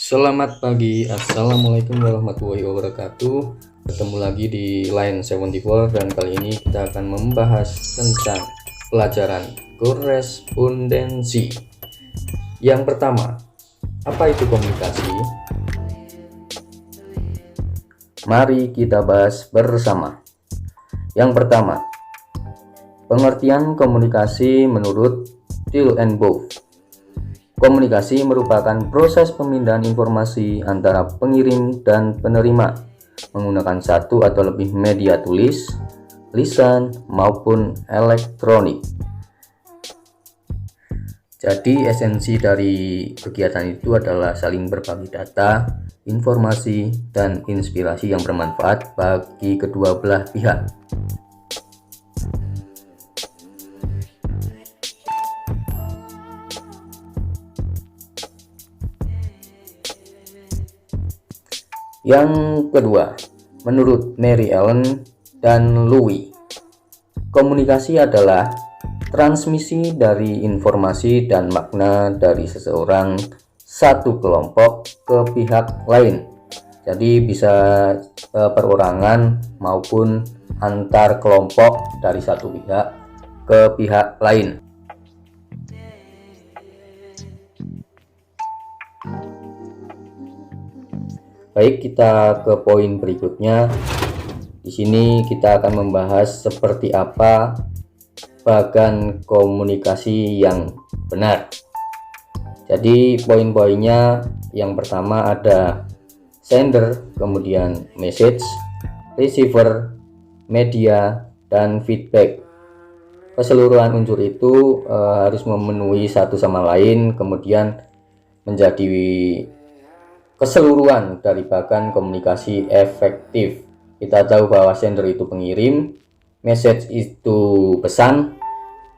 Selamat pagi, assalamualaikum warahmatullahi wabarakatuh. Ketemu lagi di Line 74 dan kali ini kita akan membahas tentang pelajaran korespondensi. Yang pertama, apa itu komunikasi? Mari kita bahas bersama. Yang pertama, pengertian komunikasi menurut Thiel and Bow. Komunikasi merupakan proses pemindahan informasi antara pengirim dan penerima menggunakan satu atau lebih media tulis, lisan, maupun elektronik. Jadi esensi dari kegiatan itu adalah saling berbagi data, informasi, dan inspirasi yang bermanfaat bagi kedua belah pihak. Yang kedua, menurut Mary Ellen dan Louis, komunikasi adalah transmisi dari informasi dan makna dari seseorang satu kelompok ke pihak lain. Jadi bisa perorangan maupun antar kelompok dari satu pihak ke pihak lain. Baik, kita ke poin berikutnya. Di sini kita akan membahas seperti apa bagan komunikasi yang benar. Jadi poin-poinnya yang pertama ada sender, kemudian message, receiver, media, dan feedback. Keseluruhan unsur itu harus memenuhi satu sama lain, kemudian menjadi keseluruhan dari bagan komunikasi efektif. Kita tahu bahwa sender itu pengirim, message itu pesan,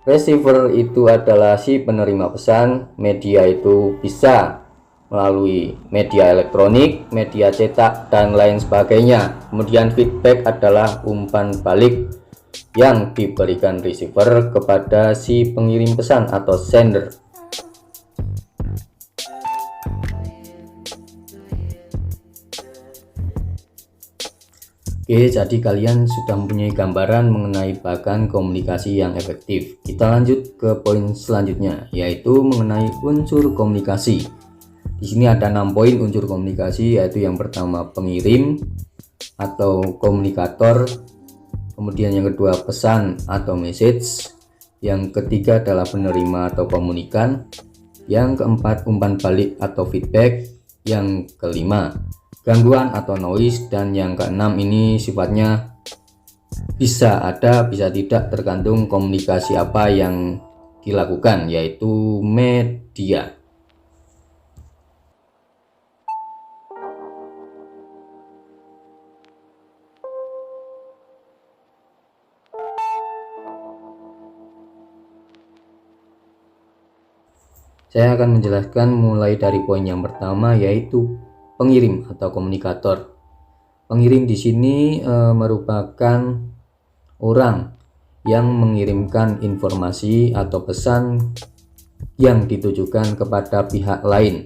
receiver itu adalah si penerima pesan, media itu bisa melalui media elektronik, media cetak, dan lain sebagainya. Kemudian feedback adalah umpan balik yang diberikan receiver kepada si pengirim pesan atau sender. Oke, jadi kalian sudah mempunyai gambaran mengenai bagan komunikasi yang efektif. Kita lanjut ke poin selanjutnya, yaitu mengenai unsur komunikasi. Di sini ada 6 poin unsur komunikasi, yaitu yang pertama pengirim atau komunikator, kemudian yang kedua pesan atau message, yang ketiga adalah penerima atau komunikan, yang keempat umpan balik atau feedback, yang kelima gangguan atau noise, dan yang keenam ini sifatnya bisa ada bisa tidak tergantung komunikasi apa yang dilakukan, yaitu media. Saya akan menjelaskan mulai dari poin yang pertama, yaitu pengirim atau komunikator. Pengirim di sini merupakan orang yang mengirimkan informasi atau pesan yang ditujukan kepada pihak lain.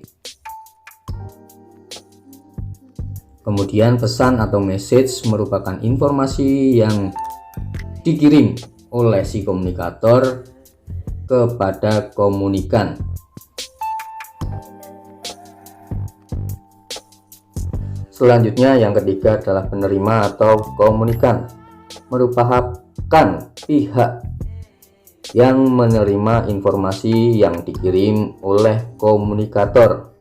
Kemudian pesan atau message merupakan informasi yang dikirim oleh si komunikator kepada komunikan. Selanjutnya yang ketiga adalah penerima atau komunikan, merupakan pihak yang menerima informasi yang dikirim oleh komunikator.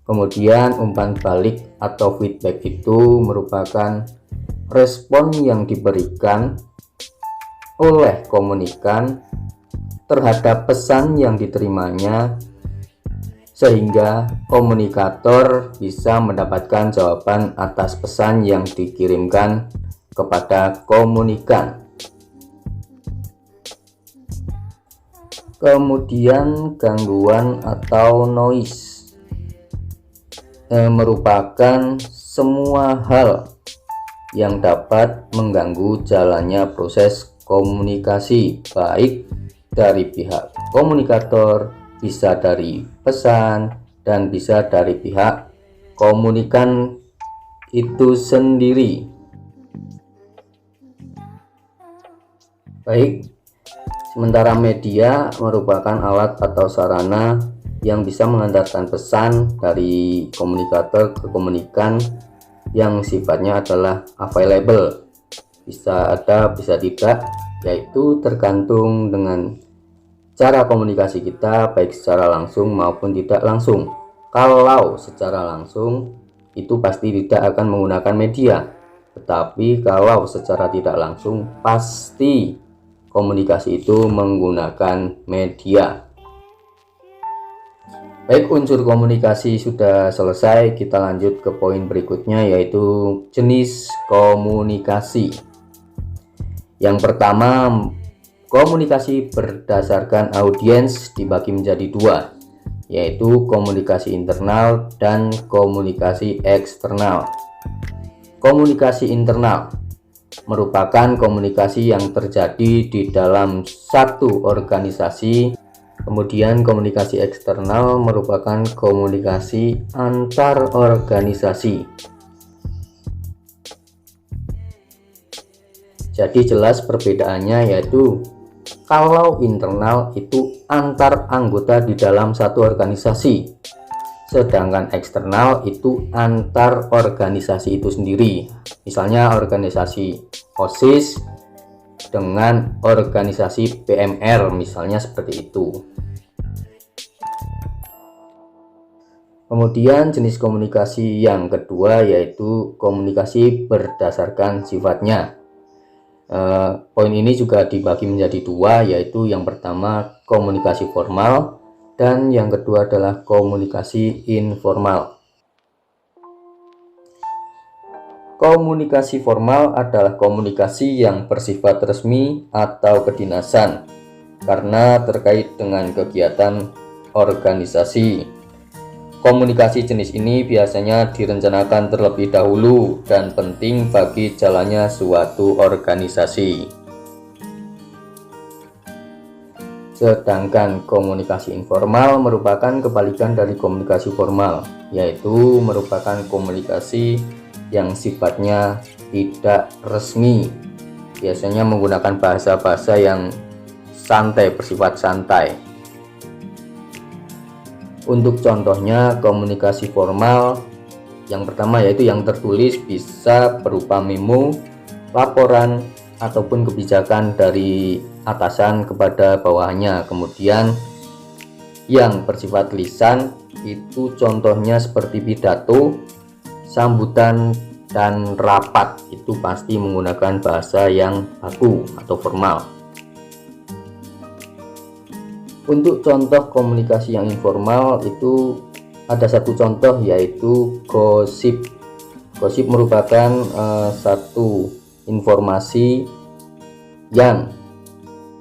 Kemudian umpan balik atau feedback itu merupakan respon yang diberikan oleh komunikan terhadap pesan yang diterimanya, sehingga komunikator bisa mendapatkan jawaban atas pesan yang dikirimkan kepada komunikan. Kemudian gangguan atau noise merupakan semua hal yang dapat mengganggu jalannya proses komunikasi, baik dari pihak komunikator bisa dari pesan, dan bisa dari pihak komunikan itu sendiri. Baik, sementara media merupakan alat atau sarana yang bisa mengantarkan pesan dari komunikator ke komunikan yang sifatnya adalah available. Bisa ada, bisa tidak, yaitu tergantung dengan cara komunikasi kita, baik secara langsung maupun tidak langsung. Kalau secara langsung itu pasti tidak akan menggunakan media, tetapi kalau secara tidak langsung pasti komunikasi itu menggunakan media. Baik, unsur komunikasi sudah selesai, kita lanjut ke poin berikutnya, yaitu jenis komunikasi. Yang pertama, komunikasi berdasarkan audiens dibagi menjadi dua, yaitu komunikasi internal dan komunikasi eksternal. Komunikasi internal merupakan komunikasi yang terjadi di dalam satu organisasi. Kemudian komunikasi eksternal merupakan komunikasi antar organisasi. Jadi jelas perbedaannya, yaitu kalau internal itu antar anggota di dalam satu organisasi, sedangkan eksternal itu antar organisasi itu sendiri. Misalnya organisasi OSIS dengan organisasi PMR, misalnya seperti itu. Kemudian jenis komunikasi yang kedua yaitu komunikasi berdasarkan sifatnya. Poin ini juga dibagi menjadi dua, yaitu yang pertama komunikasi formal dan yang kedua adalah komunikasi informal. Komunikasi formal adalah komunikasi yang bersifat resmi atau kedinasan karena terkait dengan kegiatan organisasi. Komunikasi jenis ini biasanya direncanakan terlebih dahulu dan penting bagi jalannya suatu organisasi. Sedangkan komunikasi informal merupakan kebalikan dari komunikasi formal, yaitu merupakan komunikasi yang sifatnya tidak resmi, biasanya menggunakan bahasa-bahasa yang santai, bersifat santai. Untuk contohnya komunikasi formal, yang pertama yaitu yang tertulis bisa berupa memo, laporan, ataupun kebijakan dari atasan kepada bawahannya. Kemudian yang bersifat lisan itu contohnya seperti pidato, sambutan, dan rapat, itu pasti menggunakan bahasa yang baku atau formal. Untuk contoh komunikasi yang informal itu ada satu contoh, yaitu gosip. Gosip merupakan satu informasi yang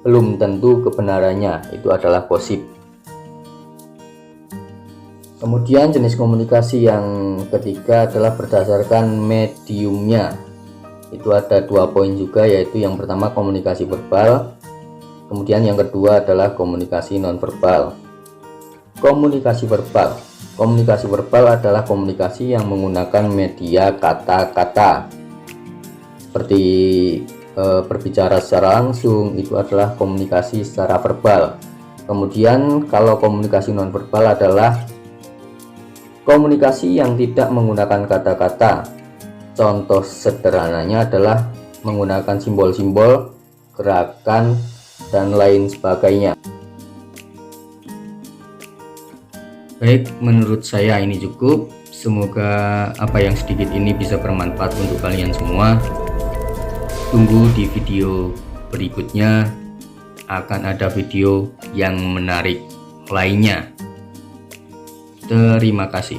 belum tentu kebenarannya, itu adalah gosip. Kemudian jenis komunikasi yang ketiga adalah berdasarkan mediumnya. Itu ada dua poin juga, yaitu yang pertama komunikasi verbal, kemudian yang kedua adalah komunikasi nonverbal. Komunikasi verbal. Komunikasi verbal adalah komunikasi yang menggunakan media kata-kata. Seperti berbicara secara langsung, itu adalah komunikasi secara verbal. Kemudian kalau komunikasi nonverbal adalah komunikasi yang tidak menggunakan kata-kata. Contoh sederhananya adalah menggunakan simbol-simbol, gerakan, dan lain sebagainya. Baik, menurut saya ini cukup. Semoga apa yang sedikit ini bisa bermanfaat untuk kalian semua. Tunggu di video berikutnya, akan ada video yang menarik lainnya. Terima kasih.